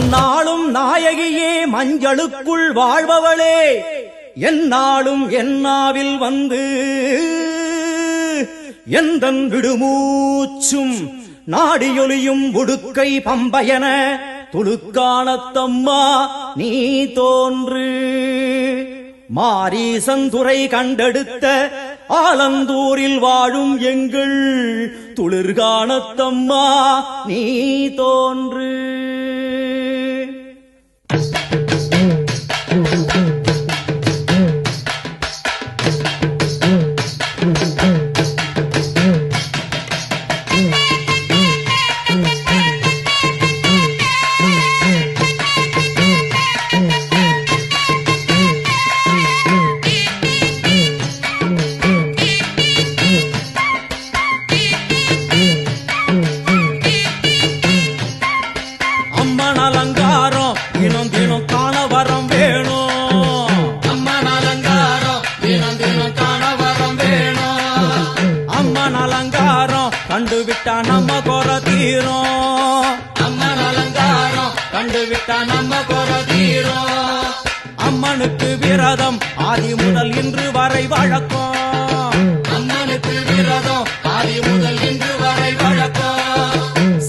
நன்னாளும் நாயகியே மஞ்சளுக்குள் வாழ்பவளே என்னாலும் என்னாவில் வந்து எந்தன் விடுமூச்சும் நாடியொலியும் உடுக்கை பம்பயன துளுக்கானத்தம்மா நீ தோன்று. மாரீசந்துரை கண்டெடுத்த ஆலந்தூரில் வாழும் எங்கள் துளிர்கானத்தம்மா நீ தோன்று. அம்மன் அலங்காரம் தினம் தினம் காண வரம் வேணும். அம்மன் அலங்காரம் தினம் தினம் காண வரம் வேணும். அம்மன் அலங்காரம் கண்டுவிட்டா நம்ம குறை தீரும். அம்மன் அலங்காரம் கண்டுவிட்டா நம்ம குறை தீரும். அம்மனுக்கு விரதம் ஆதி முதல் இன்று வரை வழக்கம். அம்மனுக்கு விரதம் ஆதி முதல் இன்று வரை வழக்கம்.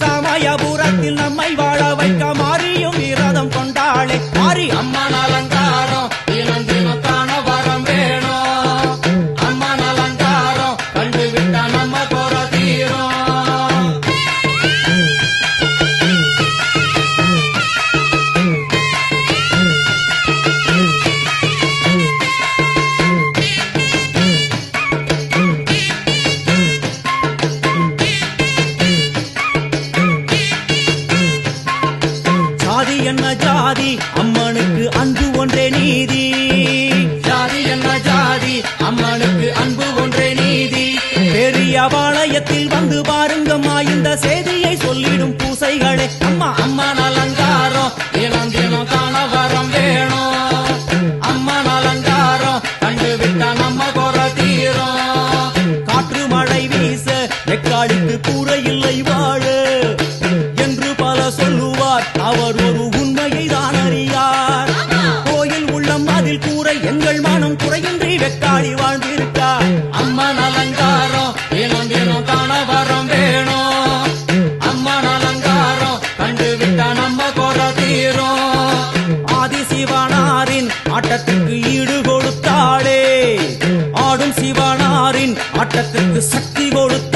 சமயபுரத்தில் நம்மை வாழ வைக்க மாறியும் விரதம் கொண்டாளே மாறி அம்மன் அலங்காரம் தினம் தினம் காண வரம் வேணும். அம்மன் அலங்காரம் கண்டுவிட்டா நம்ம குறை தீரும். ஜாதி என்ன ஜாதி அம்மனுக்கு அன்பு ஒன்றே நீதி. ஜாதி என்ன ஜாதி அம்மனுக்கு அன்பு ஒன்றே நீதி. பெரிய பாளையத்தில் வந்து பாருங்கம்மா இந்த செய்தியை சொல்லிடும் பூசைகளே. அம்மா அம்மன் அலங்காரம் தினம் தினம் காண வரம் வேணும். அம்மன் அலங்காரம் கண்டுவிட்டா நம்ம குறை தீரும். காற்று மழை வீச எக்காலுக்கு கூரை இல்லை வாழ என்று பல சொல்லுவார். அவர் ஒரு உண்மையை தான் அறியார். கோயில் உள்ளம் அதில் கூரை எங்கள் மனம் குறையின்றி வெக்காளி வாழ்ந்திருக்கார். அம்மன் அலங்காரம் தினம் தினம் காண வரம் வேணும். அம்மன் அலங்காரம் கண்டுவிட்டா நம்ம குறை தீரும். ஆதி சிவனாரின் ஆட்டத்துக்கு ஈடு கொடுத்தாளே. ஆடும் சிவனாரின் ஆட்டத்துக்கு சக்தி கொடுத்தாள்.